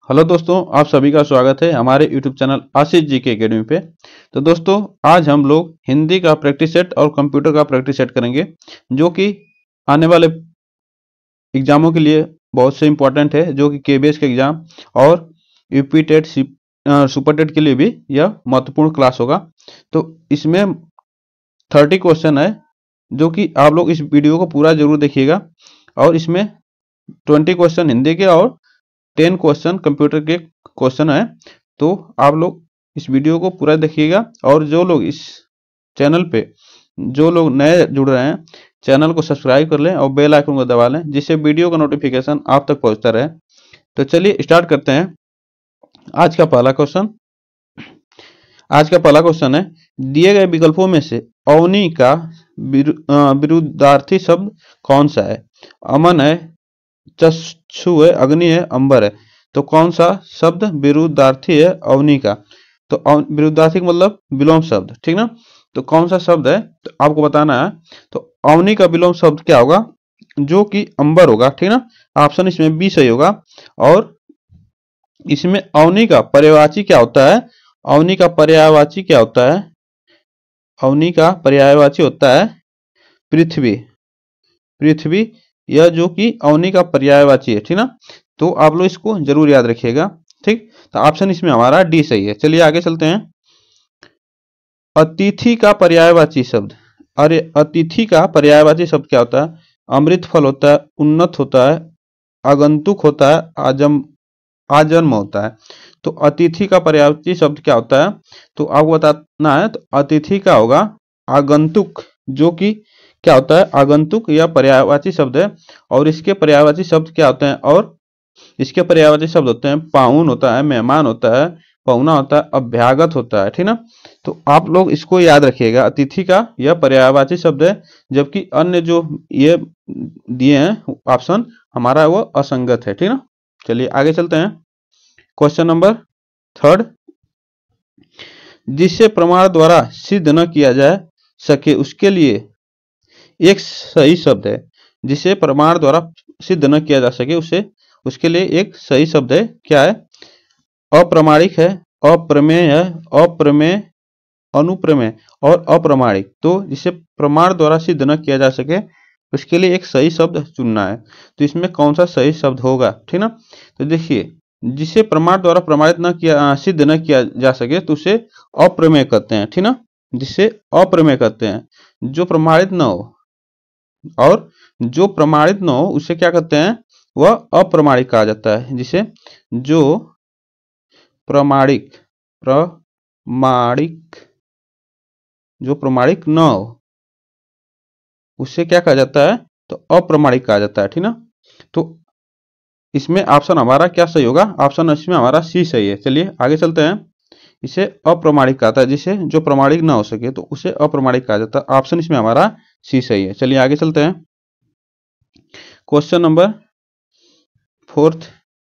Hello दोस्तों, आप सभी का स्वागत है हमारे YouTube चैनल आशीष जी के एकेडमी पे। तो दोस्तों, आज हम लोग हिंदी का प्रैक्टिस सेट और कंप्यूटर का प्रैक्टिस सेट करेंगे, जो कि आने वाले एग्जामों के लिए बहुत से इम्पोर्टेंट है, जो कि केबीएस के एग्जाम और यूपी टेट सुपर टेट के लिए भी यह महत्वपूर्ण क्लास होगा। तो इसमें 30 क्वेश्चन है, जो कि आप लोग इस वीडियो को पूरा जरूर देखिएगा। और इसमें 20 क्वेश्चन हिंदी के और 10 क्वेश्चन कंप्यूटर के क्वेश्चन है। तो आप लोग इस वीडियो को पूरा देखिएगा। और जो लोग इस चैनल पे जो लोग नए जुड़ रहे हैं, चैनल को सब्सक्राइब कर लें और बेल आइकन को दबा लें, जिससे वीडियो का नोटिफिकेशन आप तक पहुंचता रहे। तो चलिए स्टार्ट करते हैं। आज का पहला क्वेश्चन है, दिए गए विकल्पों में से अवनी का विरुद्धार्थी शब्द कौन सा है? अमन है, चक्षु है, अग्नि है, अंबर है। तो कौन सा शब्द विरुद्धार्थी है अवनी का? तो विरुद्धार्थी का मतलब विलोम शब्द, ठीक ना। तो कौन सा शब्द है तो आपको बताना है। तो अवनी का विलोम शब्द क्या होगा? जो कि अंबर होगा, ठीक ना। ऑप्शन इसमें बी सही होगा। और इसमें अवनी का पर्यायवाची क्या होता है? अवनी का पर्यायवाची क्या होता है? अवनी का पर्यायवाची होता है पृथ्वी। पृथ्वी, यह जो कि अवनी का पर्यायवाची है, ठीक ना। तो आप लोग इसको जरूर याद रखिएगा, ठीक। तो ऑप्शन इसमें हमारा डी सही है। चलिए आगे चलते हैं। अतिथि का पर्यायवाची शब्द। अरे, अतिथि का पर्यायवाची शब्द क्या होता है? अमृत फल होता है, उन्नत होता है, आगंतुक होता है, आजन्म होता है। तो अतिथि का पर्यायवाची शब्द क्या होता है? तो आपको बताना है। तो अतिथि का होगा आगंतुक, जो कि क्या होता है? आगंतुक या पर्यायवाची शब्द है। और इसके पर्यायवाची शब्द क्या होते हैं? और इसके पर्यायवाची शब्द होते हैं पाहुन होता है, मेहमान होता है, पहुना होता है, अभ्यागत होता है, ठीक ना। तो आप लोग इसको याद रखिएगा, अतिथि का यह पर्यायवाची शब्द है, जबकि अन्य जो ये दिए हैं ऑप्शन हमारा वो असंगत है, ठीक ना। चलिए आगे चलते हैं। क्वेश्चन नंबर 3, जिससे प्रमाण द्वारा सिद्ध न किया जा सके उसके लिए एक सही शब्द है। जिसे प्रमाण द्वारा सिद्ध न किया जा सके उसके लिए एक सही शब्द है। क्या है? अप्रामाणिक है, अप्रमेय है, अप्रमेय, अनुप्रमेय और अप्रामाणिक। तो जिसे प्रमाण द्वारा सिद्ध न किया जा सके उसके लिए एक सही शब्द चुनना है। तो इसमें कौन सा सही शब्द होगा, ठीक ना। तो देखिए, जिसे प्रमाण द्वारा प्रमाणित न किया सिद्ध न किया जा सके तो उसे अप्रमेय कहते हैं, ठीक ना। जिसे अप्रमेय कहते हैं, जो प्रमाणित न हो। और जो प्रमाणित न हो उसे क्या कहते हैं? वह अप्रमाणिक कहा जाता है। जिसे जो प्रमाणिक जो प्रमाणिक न हो उससे क्या कहा जाता है? तो अप्रमाणिक कहा जाता है, ठीक ना। तो इसमें ऑप्शन हमारा क्या सही होगा? ऑप्शन इसमें हमारा सी सही है। चलिए आगे चलते हैं। इसे अप्रमाणिक कहता है, जिसे जो प्रमाणिक ना हो सके तो उसे अप्रमाणिक कहा जाता है। ऑप्शन इसमें हमारा सी सही है। चलिए आगे चलते हैं। क्वेश्चन नंबर 4,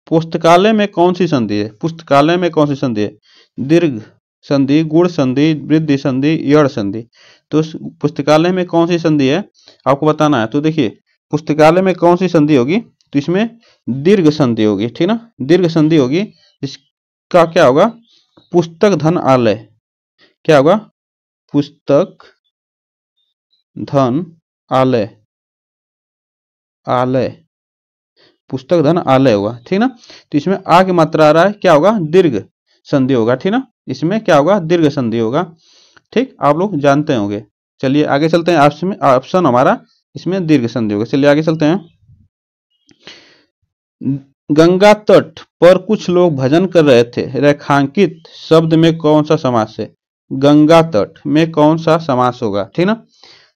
पुस्तकालय में कौन सी संधि है? पुस्तकालय में कौन सी संधि है? दीर्घ संधि, गुण संधि, वृद्धि संधि, यड़ संधि। तो पुस्तकालय में कौन सी संधि है आपको बताना है। तो देखिए, पुस्तकालय में कौन सी संधि होगी? तो इसमें दीर्घ संधि होगी, ठीक ना। दीर्घ संधि होगी। इसका क्या होगा? पुस्तक धन आलय। क्या होगा? पुस्तक धन आलय, आलय, पुस्तक धन आलय होगा, ठीक ना। तो इसमें आ की मात्रा आ रहा है, क्या होगा? दीर्घ संधि होगा, ठीक ना। इसमें क्या होगा? दीर्घ संधि होगा, ठीक। आप लोग जानते होंगे। चलिए आगे चलते हैं। ऑप्शन हमारा इसमें दीर्घ संधि होगा। चलिए आगे चलते हैं। गंगा तट पर कुछ लोग भजन कर रहे थे, रेखांकित शब्द में कौन सा समास है? गंगा तट में कौन सा समास होगा, ठीक ना।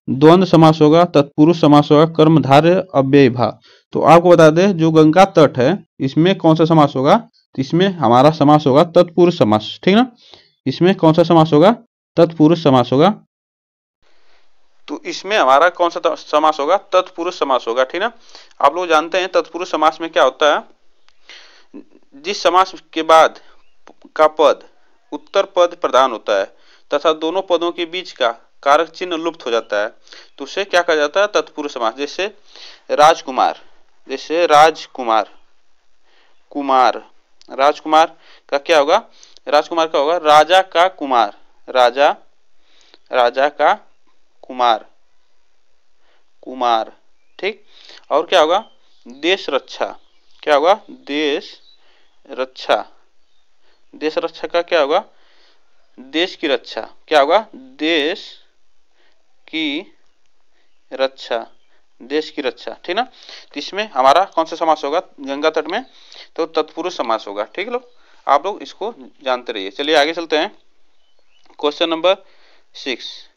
द्वंद्व समास होगा, तत्पुरुष समास होगा, कर्मधारय अव्ययीभाव। तो आपको बता दें, जो गंगा तट है इसमें कौन सा समास होगा? तो इसमें हमारा समास होगा तत्पुरुष समास, ठीक ना। इसमें कौन सा समास होगा? तत्पुरुष समास होगा। तो इसमें हमारा कौन सा समास होगा? तत्पुरुष समास होगा, ठीक ना। आप लोग जानते हैं तत्पुरुष समास में क्या होता है? जिस समास के बाद का पद उत्तर पद प्रधान होता है तथा दोनों पदों के बीच का कारक चिन्ह लुप्त हो जाता है तो उसे क्या कहा जाता है? तत्पुरुष समास। जैसे राजकुमार, कुमार, राजकुमार का क्या होगा, राजकुमार का होगा राजा का कुमार, राजा, राजा का कुमार, कुमार, ठीक। और क्या होगा, देश रक्षा, क्या होगा, देश रक्षा, देश रक्षा का क्या होगा, देश की रक्षा, क्या होगा, देश की रक्षा, देश की रक्षा, ठीक ना। तो इसमें हमारा कौन सा समास होगा गंगा तट में, तो तत्पुरुष समास होगा, ठीक है लोग, आप लोग इसको जानते रहिए। चलिए आगे चलते हैं, क्वेश्चन नंबर 6।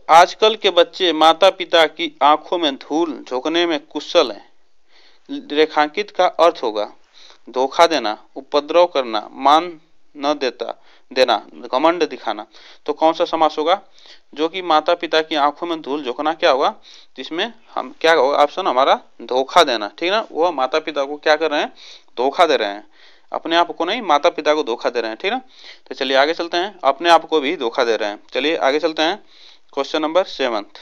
आजकल के बच्चे माता पिता की आंखों में धूल झोंकने में कुशल हैं। रेखांकित का अर्थ होगा धोखा देना, उपद्रव करना, मान न देना, घमंड दिखाना। तो कौन सा समास होगा, जो कि माता पिता की आंखों में धूल झोंकना क्या होगा, जिसमें हम क्या होगा, ऑप्शन हमारा धोखा देना, ठीक ना। वो माता पिता को क्या कर रहे हैं, धोखा दे रहे हैं, अपने आप को नहीं, माता पिता को धोखा दे रहे हैं, ठीक ना। तो चलिए आगे चलते हैं, अपने आप को भी धोखा दे रहे हैं। चलिए आगे चलते हैं, क्वेश्चन नंबर 7।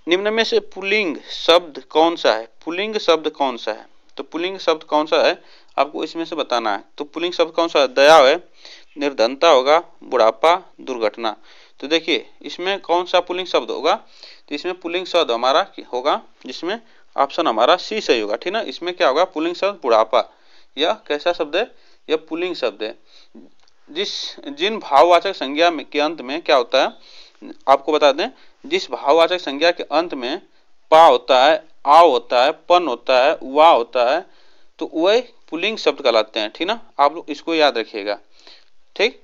निम्न में से पुल्लिंग शब्द कौन सा है, पुल्लिंग शब्द कौन सा है, तो पुल्लिंग शब्द कौन सा है आपको इसमें से बताना है। तो पुल्लिंग शब्द कौन सा है, दया है, निर्धनता होगा, बुढ़ापा, दुर्घटना। तो देखिए इसमें कौन सा पुल्लिंग शब्द होगा, तो इसमें पुल्लिंग शब्द हमारा होगा जिसमें ऑप्शन हमारा सी सही होगा, ठीक ना। इसमें क्या होगा, पुल्लिंग शब्द बुढ़ापा, यह कैसा शब्द है, यह पुल्लिंग शब्द है। जिन भाववाचक संज्ञा के अंत में क्या होता है, आपको बता दें, जिस भाववाचक संज्ञा के अंत में पा होता है, आ होता है, पन होता है, वा होता है, तो वह पुल्लिंग शब्द कहलाते हैं, ठीक ना। आप लोग इसको याद रखिएगा, ठीक,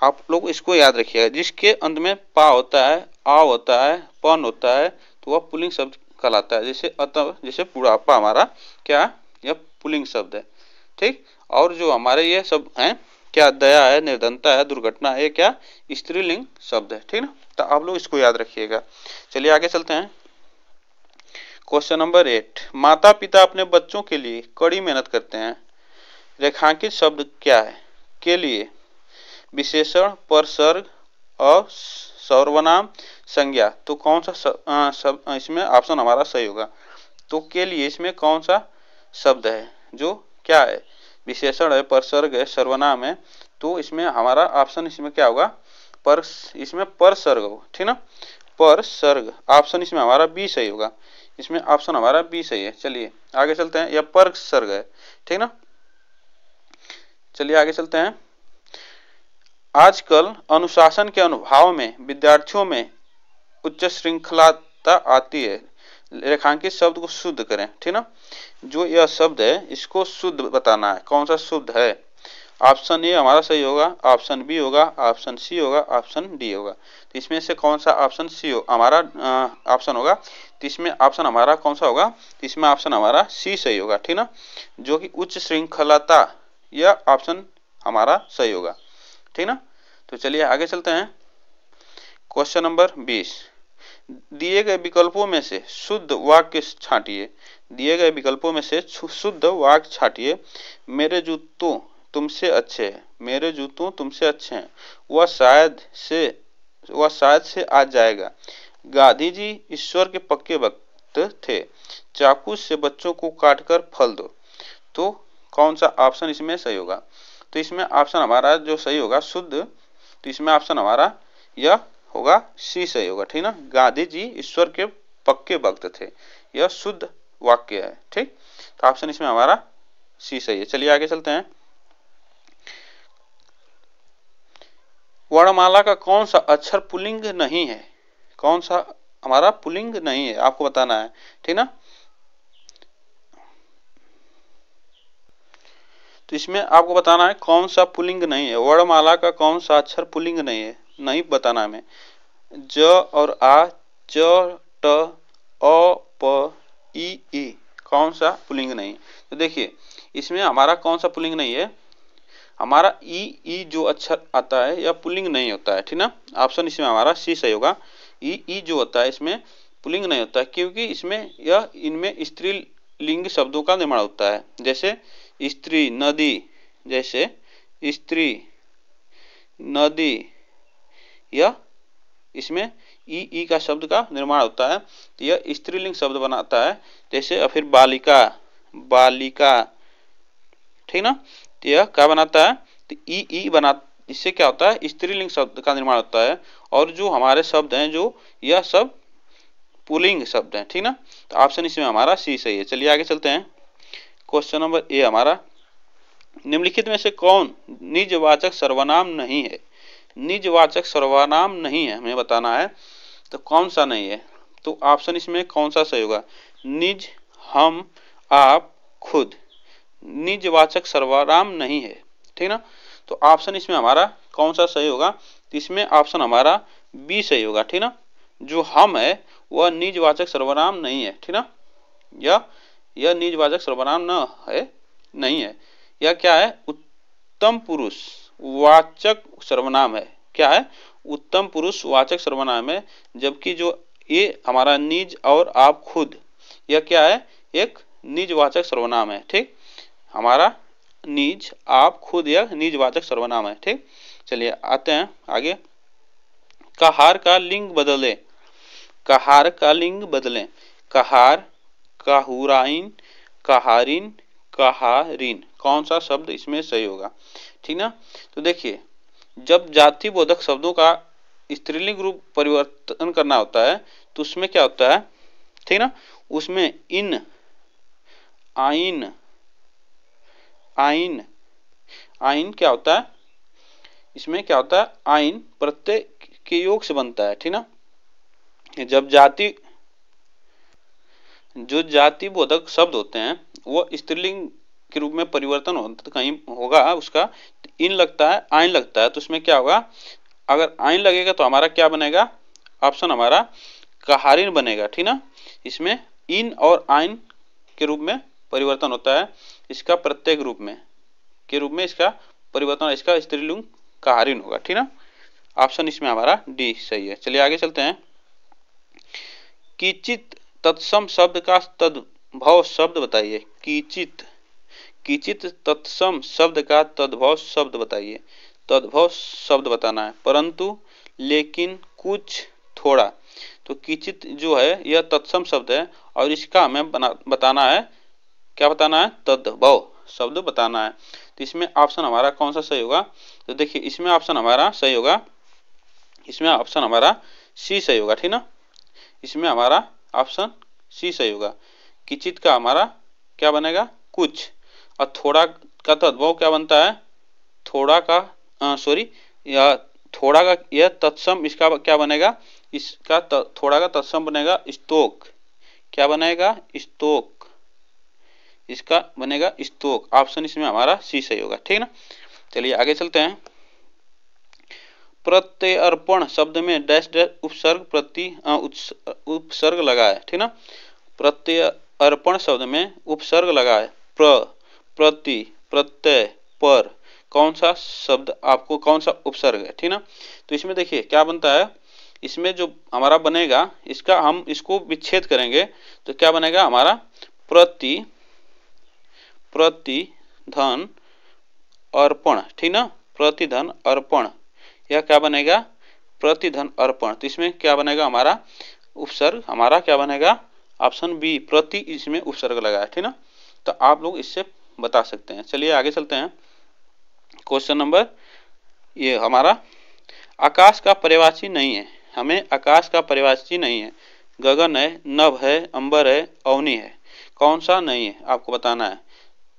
आप लोग इसको याद रखिएगा, जिसके अंत में पा होता है, आ होता है, पन होता है, तो वह पुल्लिंग शब्द कहलाता है। जैसे अतः, जैसे बुढ़ापा हमारा क्या, यह पुल्लिंग शब्द है, ठीक। और जो हमारे ये सब हैं, क्या दया है, निर्धनता है, दुर्घटना है, क्या स्त्रीलिंग शब्द है, ठीक ना। तो आप लोग इसको याद रखिएगा। चलिए आगे चलते हैं, क्वेश्चन नंबर 8। माता पिता अपने बच्चों के लिए कड़ी मेहनत करते हैं। रेखांकित शब्द क्या है, के लिए, विशेषण, परसर्ग और सर्वनाम, संज्ञा। तो कौन सा इसमें ऑप्शन हमारा सही होगा, तो के लिए इसमें कौन सा शब्द है जो क्या है, विशेषण है, परसर्ग है, सर्वनाम है। तो इसमें हमारा ऑप्शन इसमें क्या होगा, पर, इसमें परसर्ग होगा, ठीक ना, परसर्ग, ऑप्शन इसमें हमारा बी सही होगा, इसमें ऑप्शन हमारा बी सही है। चलिए आगे चलते हैं, यह परसर्ग है, ठीक ना। चलिए आगे चलते हैं, आजकल अनुशासन के अनुभव में विद्यार्थियों में उच्च श्रृंखलाता आती है। रेखांकित शब्द को शुद्ध करें, ठीक ना। जो यह शब्द है इसको शुद्ध बताना है, कौन सा शुद्ध है। ऑप्शन ए हमारा सही होगा, ऑप्शन बी होगा, ऑप्शन सी होगा, ऑप्शन डी होगा। तो इसमें से कौन सा ऑप्शन सी हो हमारा ऑप्शन होगा, तो इसमें ऑप्शन हमारा कौन सा होगा, तो इसमें ऑप्शन हमारा सी सही होगा, ठीक ना। जो कि उच्च श्रृंखलाता, यह ऑप्शन हमारा सही होगा, ठीक ना। तो चलिए आगे चलते हैं, क्वेश्चन नंबर 20। दिए गए विकल्पों में से शुद्ध वाक्य छांटिए, दिए गए विकल्पों में से शुद्ध वाक्य छांटिए। मेरे जूतों तुमसे अच्छे हैं, मेरे जूतों तुमसे अच्छे हैं, वह शायद से आज जाएगा। गांधी जी ईश्वर के पक्के भक्त थे, चाकू से बच्चों को काटकर फल दो। तो कौन सा ऑप्शन इसमें सही होगा, तो इसमें ऑप्शन हमारा जो सही होगा शुद्ध, तो इसमें ऑप्शन हमारा यह होगा सी सही होगा, ठीक ना। गांधी जी ईश्वर के पक्के भक्त थे, यह शुद्ध वाक्य है, ठीक। तो ऑप्शन इसमें हमारा सी सही है। चलिए आगे चलते हैं, वर्णमाला का कौन सा अक्षर पुल्लिंग नहीं है, कौन सा हमारा पुल्लिंग नहीं है आपको बताना है, ठीक ना। तो इसमें आपको बताना है कौन सा पुल्लिंग नहीं है, वर्णमाला का कौन सा अक्षर पुल्लिंग नहीं है, नहीं बताना हमें। ज और आ, च, ट, अ, प, ई, कौन सा पुल्लिंग नहीं। तो देखिए इसमें हमारा कौन सा पुल्लिंग नहीं है, हमारा ई जो अक्षर आता है यह पुल्लिंग नहीं होता है, ठीक ना। ऑप्शन इसमें हमारा सी सही होगा, ई जो होता है इसमें पुल्लिंग नहीं होता है, क्योंकि इसमें यह इनमें स्त्रीलिंग शब्दों का निर्माण होता है। जैसे स्त्री, नदी, जैसे स्त्री, नदी, यह इसमें ई का शब्द का निर्माण होता है, तो यह स्त्रीलिंग शब्द बनाता है। जैसे फिर बालिका, बालिका, ठीक ना। तो यह क्या बनाता है, तो ई बना, इससे क्या होता है, स्त्रीलिंग शब्द का निर्माण होता है। और जो हमारे शब्द हैं जो, यह सब पुल्लिंग शब्द हैं, ठीक ना। तो ऑप्शन इसमें हमारा सी सही है। चलिए आगे चलते हैं। क्वेश्चन नंबर ए हमारा, निम्नलिखित में से कौन निजवाचक सर्वनाम नहीं है। निजवाचक सर्वनाम नहीं है हमें बताना है, तो कौन सा नहीं है। तो ऑप्शन इसमें कौन सा सही होगा, निज, हम, आप, खुद, निजवाचक सर्वनाम नहीं है, ठीक ना। तो ऑप्शन इसमें हमारा कौन सा सही होगा, तो इसमें ऑप्शन हमारा बी सही होगा, ठीक ना। जो हम है वह निजवाचक सर्वनाम नहीं है, ठीक ना। यह निजवाचक सर्वनाम न है, नहीं है। यह क्या है, उत्तम पुरुष वाचक सर्वनाम है। क्या है, उत्तम पुरुष वाचक सर्वनाम है। जबकि जो ये हमारा निज और आप, खुद, यह क्या है, एक निजवाचक सर्वनाम है, ठीक। हमारा निज, आप, खुद यह निजवाचक सर्वनाम है, ठीक। चलिए आते हैं आगे। कहार का लिंग बदले, कहार का लिंग बदलें, कहार, काहुराइन, कहारिन, कहारिन, कौन सा शब्द इसमें सही होगा, ठीक ना। तो देखिए, जब जाति बोधक शब्दों का स्त्रीलिंग रूप परिवर्तन करना होता है तो उसमें क्या होता है, ठीक ना। उसमें इन, आइन, आइन, आइन क्या होता है, इसमें क्या होता है, आइन प्रत्यय के योग से बनता है, ठीक ना। जब जो जाति बोधक शब्द होते हैं वो स्त्रीलिंग के रूप में परिवर्तन होता कहीं होगा उसका, इन लगता है, आइन लगता है, तो उसमें क्या होगा, अगर आइन लगेगा तो हमारा क्या बनेगा, ऑप्शन हमारा कहारिन बनेगा, ठीक ना। इसमें इन और आइन के रूप में परिवर्तन होता है, इसका प्रत्येक रूप में के रूप में इसका परिवर्तन, इसका स्त्रीलिंग कहारिन होगा, ठीक ना। ऑप्शन इसमें हमारा डी सही है। चलिए आगे चलते हैं। किचित तत्सम शब्द का तद्भव शब्द बताइए। किचित, किचित तत्सम शब्द का तद्भव शब्द बताइए। तद्भव शब्द बताना है, परंतु, लेकिन, कुछ, थोड़ा। तो किचित जो है यह तत्सम शब्द है और इसका हमें बताना है, क्या बताना है, तद्भव शब्द बताना है। तो इसमें ऑप्शन हमारा कौन सा सही होगा, तो देखिए इसमें ऑप्शन हमारा सही होगा, इसमें ऑप्शन हमारा सी सही होगा, ठीक ना। इसमें हमारा ऑप्शन सी सही होगा। किचित का हमारा क्या बनेगा, कुछ, और थोड़ा का तद्भव क्या बनता है, थोड़ा का सॉरी या थोड़ा का यह तत्सम, इसका क्या बनेगा, इसका थोड़ा का तत्सम बनेगा स्तोक। क्या बनेगा, स्तोक, इसका बनेगा स्तोक। ऑप्शन इसमें हमारा सी सही होगा, ठीक ना। चलिए आगे चलते हैं। प्रत्यर्पण शब्द में डैश डैश उपसर्ग प्रति उपसर्ग लगाए, ठीक ना। प्रत्यर्पण शब्द में उपसर्ग लगाए, प्र, प्रति, प्रत्यय, पर, कौन सा शब्द आपको कौन सा उपसर्ग है, ठीक ना। तो इसमें देखिए क्या बनता है, इसमें जो हमारा बनेगा इसका हम इसको विच्छेद करेंगे तो क्या बनेगा हमारा, प्रति, प्रतिधन अर्पण, ठीक ना। प्रतिधन अर्पण, यह क्या बनेगा, प्रतिधन अर्पण। तो इसमें क्या बनेगा हमारा उपसर्ग, हमारा क्या बनेगा, ऑप्शन बी, प्रति, इसमें उपसर्ग लगा है, ठीक ना। तो आप लोग इससे बता सकते हैं। चलिए आगे चलते हैं। क्वेश्चन नंबर ये हमारा, आकाश का पर्यायवाची नहीं है, हमें आकाश का पर्यायवाची नहीं है। गगन है, नभ है, अंबर है, अवनी है, कौन सा नहीं है आपको बताना है।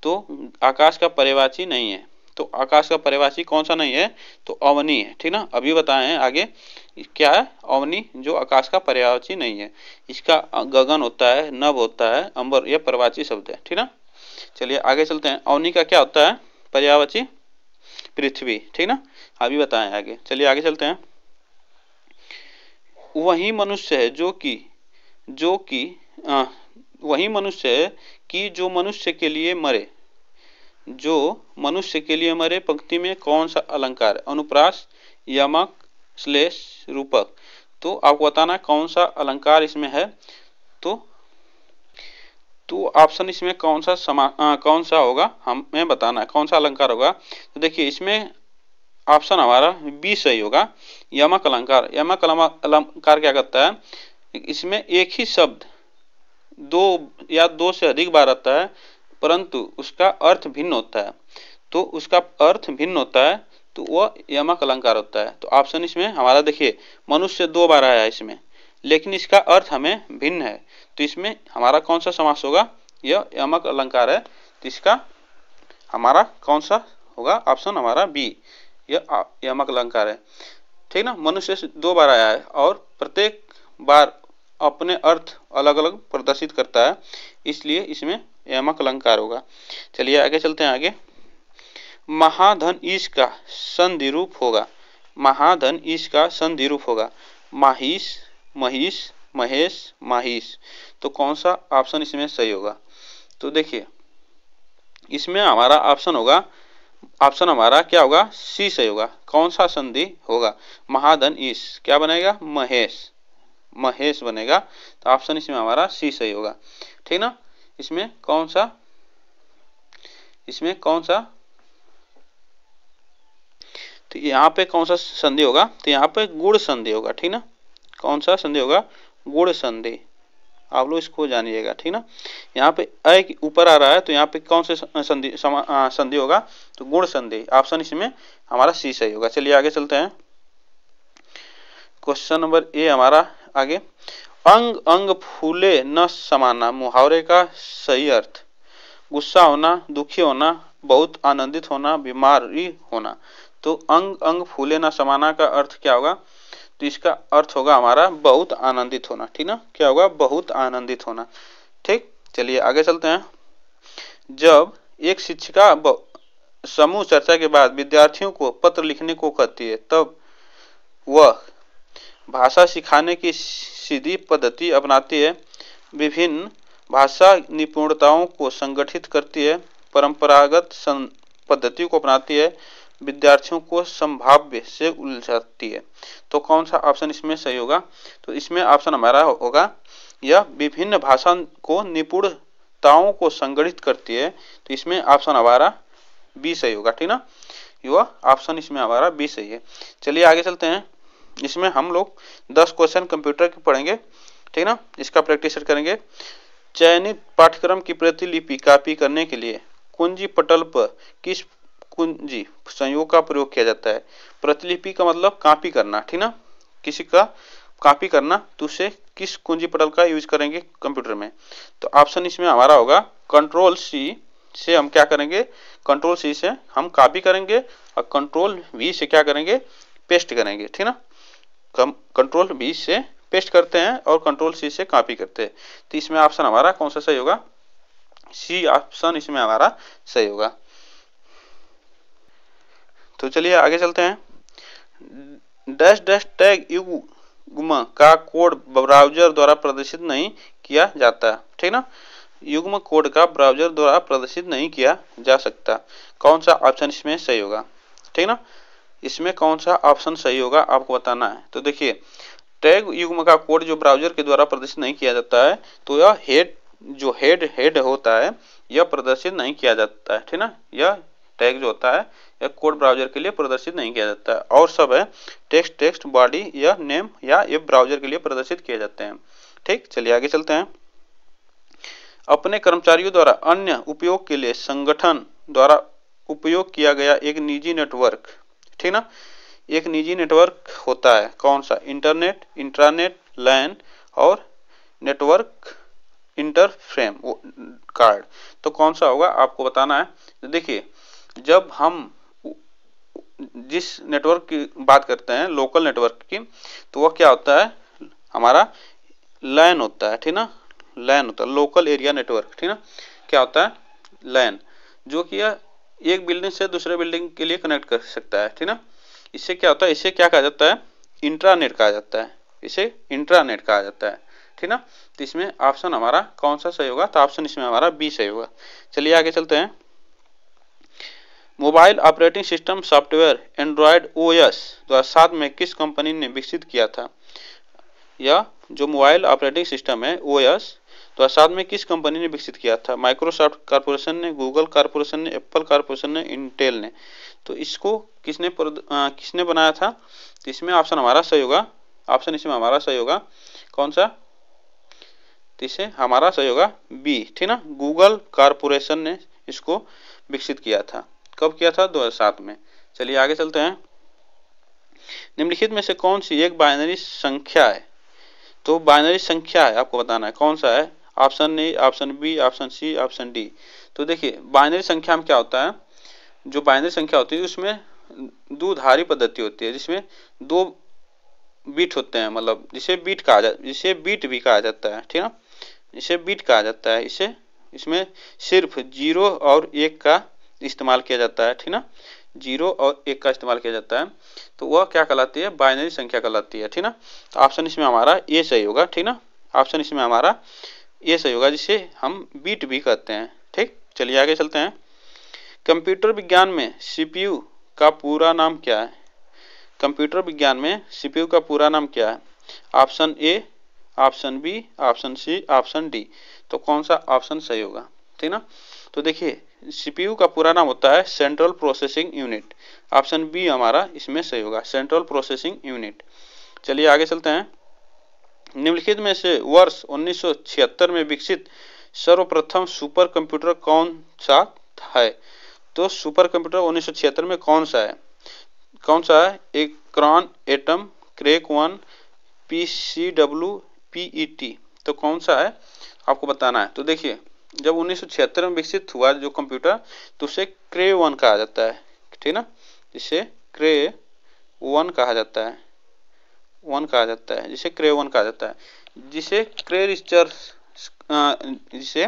तो आकाश का पर्यायवाची नहीं है, तो आकाश का पर्यायवाची कौन सा नहीं है, तो अवनी है, ठीक ना। अभी बताए हैं आगे क्या है, अवनी जो आकाश का पर्यायवाची नहीं है। इसका गगन होता है, नभ होता है, अंबर, यह पर्यायवाची शब्द है, ठीक ना। चलिए आगे चलते हैं। अवनी का क्या होता है पर्यायवाची, पृथ्वी, ठीक ना, अभी बताएं आगे। चलिए आगे चलते हैं। वही मनुष्य है वही मनुष्य है कि जो मनुष्य के लिए मरे, जो मनुष्य के लिए मरे पंक्ति में कौन सा अलंकार है, अनुप्रास, यमक, श्लेष, रूपक। तो आपको बताना कौन सा अलंकार इसमें है। तो ऑप्शन इसमें कौन सा होगा हमें बताना है, कौन सा अलंकार होगा। तो देखिए इसमें ऑप्शन हमारा बी सही होगा, यमक अलंकार। यमक अलंकार क्या करता है, इसमें एक ही शब्द दो या दो से अधिक बार आता है परंतु उसका अर्थ भिन्न होता है, तो उसका अर्थ भिन्न होता है तो वह यमक अलंकार होता है। तो ऑप्शन इसमें हमारा देखिए मनुष्य 2 बार आया है इसमें, लेकिन इसका अर्थ हमें भिन्न है, तो इसमें हमारा कौन सा समास होगा, यह यमक अलंकार है, तो इसका हमारा कौन सा होगा, ऑप्शन हमारा बी, यह यमक अलंकार है। ठीक ना, मनुष्य से 2 बार आया है और प्रत्येक बार अपने अर्थ अलग अलग प्रदर्शित करता है, इसलिए इसमें यमक अलंकार होगा। चलिए आगे चलते हैं। आगे महाधन ईश का संधि रूप होगा, महाधन ईश का संधि रूप होगा माहिष, महिष, महेश, माहिष। तो कौन सा ऑप्शन इसमें सही होगा, तो देखिए इसमें हमारा ऑप्शन होगा, ऑप्शन हमारा क्या होगा, सी सही होगा। कौन सा संधि होगा, महाधन ईश, क्या बनेगा, महेश, महेश बनेगा, तो ऑप्शन इसमें हमारा सी सही होगा। ठीक ना, इसमें कौन सा, इसमें कौन सा, तो यहाँ पे कौन सा संधि होगा, तो यहाँ पे गुण संधि होगा। ठीक ना, कौन सा संधि होगा, गुण संधि, आप लोग इसको जानिएगा। ठीक ना, यहाँ पे अ ऊपर आ रहा है, तो यहाँ पे कौन से संधि होगा, तो गुण संधि, ऑप्शन इसमें हमारा सी सही होगा। चलिए आगे चलते हैं। क्वेश्चन नंबर ए हमारा आगे, अंग अंग फूले न समाना, मुहावरे का सही अर्थ, गुस्सा होना, दुखी होना, बहुत आनंदित होना, बीमारी होना। तो अंग अंग फूले न समाना का अर्थ क्या होगा, तो इसका अर्थ होगा हमारा बहुत आनंदित होना। ठीक ना, क्या होगा, बहुत आनंदित होना। ठीक, चलिए आगे चलते हैं। जब एक शिक्षिका समूह चर्चा के बाद विद्यार्थियों को पत्र लिखने को कहती है, तब वह भाषा सिखाने की सीधी पद्धति अपनाती है, विभिन्न भाषा निपुणताओं को संगठित करती है, परंपरागत पद्धति को अपनाती है, विद्यार्थियों को संभाव्य से उलझाती है। तो कौन सा ऑप्शन इसमें सही होगा, तो इसमें ऑप्शन हमारा होगा, यह विभिन्न भाषा को निपुणताओं को संगठित करती है, तो इसमें ऑप्शन हमारा बी सही होगा। ठीक ना, यह ऑप्शन इसमें हमारा बी सही है। चलिए आगे चलते हैं। इसमें हम लोग 10 क्वेश्चन कंप्यूटर के पढ़ेंगे। ठीक ना, इसका प्रैक्टिस करेंगे। चयनित पाठ्यक्रम की प्रतिलिपि कॉपी करने के लिए कुंजी पटल पर किस कुंजी संयोग का प्रयोग किया जाता है। प्रतिलिपि का मतलब कॉपी करना। ठीक ना, किसी का कॉपी करना, तो उसे किस कुंजी पटल का यूज करेंगे कंप्यूटर में, तो ऑप्शन इसमें हमारा होगा कंट्रोल सी से हम क्या करेंगे, कंट्रोल सी से हम कॉपी करेंगे और कंट्रोल वी से क्या करेंगे, पेस्ट करेंगे। ठीक ना, कंट्रोल वी से पेस्ट करते हैं और कंट्रोल सी से कॉपी करते हैं, तो इसमें ऑप्शन हमारा कौन सा सही होगा, सी ऑप्शन इसमें हमारा सही होगा। तो चलिए आगे चलते हैं। डैश डैश टैग युग्म का कोड ब्राउजर द्वारा प्रदर्शित नहीं किया जाता। ठीक ना, युग्म कोड का ब्राउजर द्वारा प्रदर्शित नहीं किया जा सकता। कौन सा ऑप्शन इसमें सही होगा। ठीक ना, इसमें कौन सा ऑप्शन सही होगा आपको बताना है। तो देखिए टैग युग्म का कोड जो ब्राउजर के द्वारा प्रदर्शित नहीं किया जाता है, तो यह हेड होता है, यह प्रदर्शित नहीं किया जाता है। ठीक ना, यह टैग जो होता है यह कोड ब्राउजर के लिए प्रदर्शित नहीं किया जाता है, और सब है टेक्स्ट बॉडी या नेम या ये ब्राउजर के लिए प्रदर्शित किए जाते हैं। ठीक, चलिए आगे चलते हैं। अपने कर्मचारियों द्वारा अन्य उपयोग के लिए संगठन द्वारा उपयोग किया गया एक निजी नेटवर्क। ठीक ना, एक निजी नेटवर्क होता है कौन सा, इंटरनेट, इंट्रानेट, लैन और नेटवर्क इंटरफ्रेम कार्ड। तो कौन सा होगा आपको बताना है। तो देखिए जब हम जिस नेटवर्क की बात करते हैं लोकल नेटवर्क की, तो वह क्या होता है, हमारा लैन होता है। ठीक ना, लैन होता है लोकल एरिया नेटवर्क। ठीक ना, क्या होता है, लैन, जो कि एक बिल्डिंग से दूसरे बिल्डिंग के लिए कनेक्ट कर सकता है। ठीक ना, इससे क्या होता है, इसे क्या कहा जाता है, इंट्रानेट कहा जाता है, इसे इंट्रानेट कहा जाता है। ठीक ना, तो इसमें ऑप्शन हमारा कौन सा सही होगा, तो ऑप्शन इसमें हमारा बी सही होगा। चलिए आगे चलते हैं। Mobile operating system software Android OS 2007 में किस कंपनी ने विकसित किया था। यह जो मोबाइल ऑपरेटिंग सिस्टम है ओएस 2007 में किस कंपनी ने विकसित किया था। माइक्रोसॉफ्ट कॉर्पोरेशन ने, गूगल कॉर्पोरेशन ने, एप्पल कॉर्पोरेशन ने, इंटेल ने। तो इसको किसने बनाया था, तो इसमें ऑप्शन हमारा सही होगा, ऑप्शन इसमें हमारा सही होगा कौन सा, तो इसे हमारा सही होगा बी, ठीक ना। गूगल कारपोरेशन ने इसको विकसित किया था। कब किया था? 2007 में। चलिए आगे चलते हैं। निम्नलिखित में से कौन सी एक बाइनरी संख्या है? तो बाइनरी संख्या है, आपको बताना है कौन सा है। Option A, option B, option C, option D. तो देखिए बाइनरी संख्या में क्या होता है, जो बाइनरी संख्या होती है उसमें द्विधारी पद्धति होती है, जिसमें 2 बिट होते हैं, मतलब जिसे बिट भी कहा जाता है, ठीक ना। इसे बिट कहा जाता है। इसमें सिर्फ 0 और 1 का इस्तेमाल किया जाता है, ठीक ना। 0 और 1 का इस्तेमाल किया जाता है, तो वह क्या कहलाती है? बाइनरी संख्या कहलाती है, ठीक ना। तो ऑप्शन इसमें हमारा ए सही होगा, ठीक ना। ऑप्शन इसमें हमारा ए सही होगा, जिसे हम बिट भी कहते हैं, ठीक। चलिए आगे चलते हैं। कंप्यूटर विज्ञान में सीपीयू का पूरा नाम क्या है? कंप्यूटर विज्ञान में सीपीयू का पूरा नाम क्या है? Option A, option B, option C, option D. तो कौन सा ऑप्शन सही होगा, ठीक ना। तो देखिए सीपीयू का पूरा नाम होता है central processing unit. Option B हमारा इसमें सही होगा, सेंट्रल प्रोसेसिंग यूनिट। चलिए आगे चलते हैं। निम्नलिखित में से वर्ष 1976 में विकसित सर्वप्रथम सुपर कंप्यूटर कौन सा है? तो सुपर कंप्यूटर 1976 में कौन सा है? Acorn Atom, Cray 1, PCW, PET। तो कौन सा है आपको बताना है। तो देखिए जब 1976 में विकसित हुआ जो कंप्यूटर, तो उसे क्रे 1 कहा जाता है, ठीक ना। जिसे क्रे 1 कहा जाता है, जिसे क्रे 1 कहा जाता है, जिसे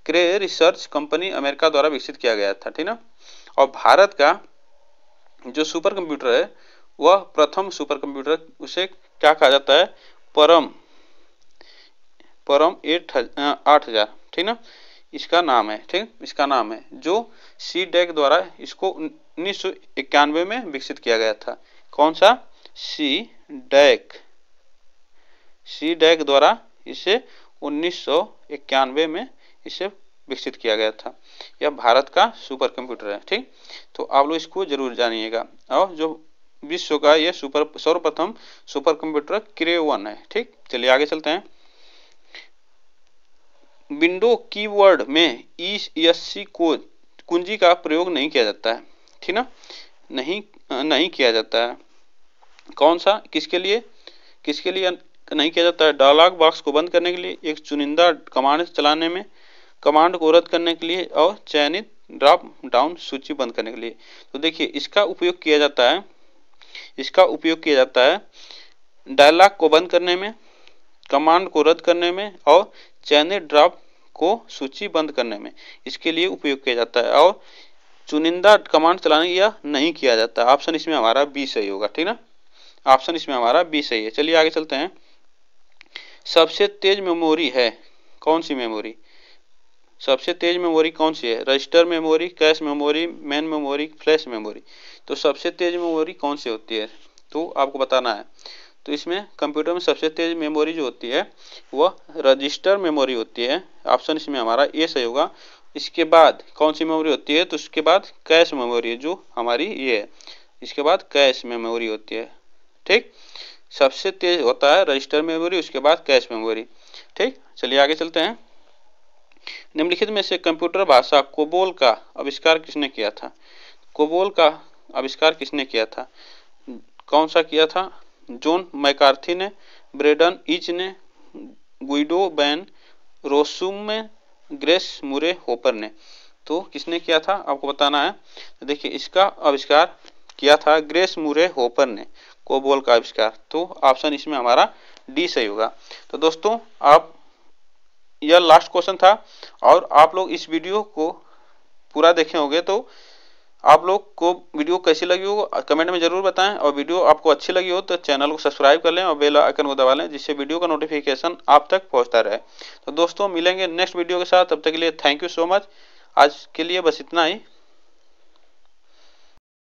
क्रे रिसर्च कंपनी अमेरिका द्वारा विकसित किया गया था, ठीक ना। और भारत का जो सुपर कंप्यूटर है वह प्रथम सुपर कंप्यूटर, उसे क्या कहा जाता है? परम 8000, ठीक ना। इसका नाम है, ठीक, इसका नाम है, जो CDEC द्वारा इसको 1991 में विकसित किया गया था। कौन सा? CDEC द्वारा इसे 1991 में इसे विकसित किया गया था। यह भारत का सुपर कंप्यूटर है, ठीक। तो आप लोग इसको जरूर जानिएगा। और जो विश्व का यह सर्वप्रथम सुपर कंप्यूटर क्रे 1 है, ठीक। चलिए आगे चलते हैं। विंडो कीवर्ड में ESC को कुंजी का प्रयोग नहीं किया जाता है, ठीक ना। नहीं किया जाता है। कौन सा? किसके लिए नहीं किया जाता है? डायलॉग बॉक्स को बंद करने के लिए, एक चुनिंदा कमांड चलाने में, कमांड को रद्द करने के लिए, और चयनित ड्रॉप डाउन सूची बंद करने के लिए। तो देखिए इसका उपयोग किया जाता है डायलॉग को बंद करने में, कमांड को रद्द करने में, और चयनित ड्रॉप को सूची बंद करने में, इसके लिए उपयोग किया जाता है। और चुनिंदा कमांड चलाने या नहीं किया जाता। ऑप्शन इसमें हमारा बी सही होगा, ठीक ना। ऑप्शन इसमें हमारा बी सही है। चलिए आगे चलते हैं। सबसे तेज मेमोरी है कौन सी मेमोरी? सबसे तेज मेमोरी कौन सी है? Register memory, cache memory, main memory, flash memory. तो सबसे तेज मेमोरी कौन सी होती है, तो आपको बताना है। तो इसमें कंप्यूटर में सबसे तेज मेमोरी जो होती है वह रजिस्टर मेमोरी होती है। ऑप्शन इसमें हमारा ए सही होगा। इसके बाद कौन सी मेमोरी होती है? तो इसके बाद कैश मेमोरी है, जो हमारी ये है। इसके बाद कैश मेमोरी होती है, ठीक। सबसे तेज होता है रजिस्टर मेमोरी, उसके बाद कैश मेमोरी, ठीक। चलिए आगे चलते हैं। निम्नलिखित में से कंप्यूटर भाषा कोबोल का आविष्कार किसने किया था? कोबोल का आविष्कार किसने किया था? कौन सा किया था? जॉन मैकार्थी ने, ब्रेडन इच ने, गुइडो वैन रोसुम में, ग्रेस मुरे होपर ने। तो किसने किया था आपको बताना है। तो देखिए इसका आविष्कार किया था ग्रेस मुरे होपर ने, कोबोल का आविष्कार। तो ऑप्शन इसमें हमारा डी सही होगा। तो दोस्तों आप यह लास्ट क्वेश्चन था, और आप लोग इस वीडियो को पूरा देखे होंगे, तो आप लोग को वीडियो कैसी लगी हो कमेंट में जरूर बताएं। और वीडियो आपको अच्छी लगी हो तो चैनल को सब्सक्राइब कर लें और बेल आइकन को दबा लें, जिससे वीडियो का नोटिफिकेशन आप तक पहुंचता रहे। तो दोस्तों मिलेंगे नेक्स्ट वीडियो के साथ, तब तक के लिए थैंक यू सो मच। आज के लिए बस इतना ही।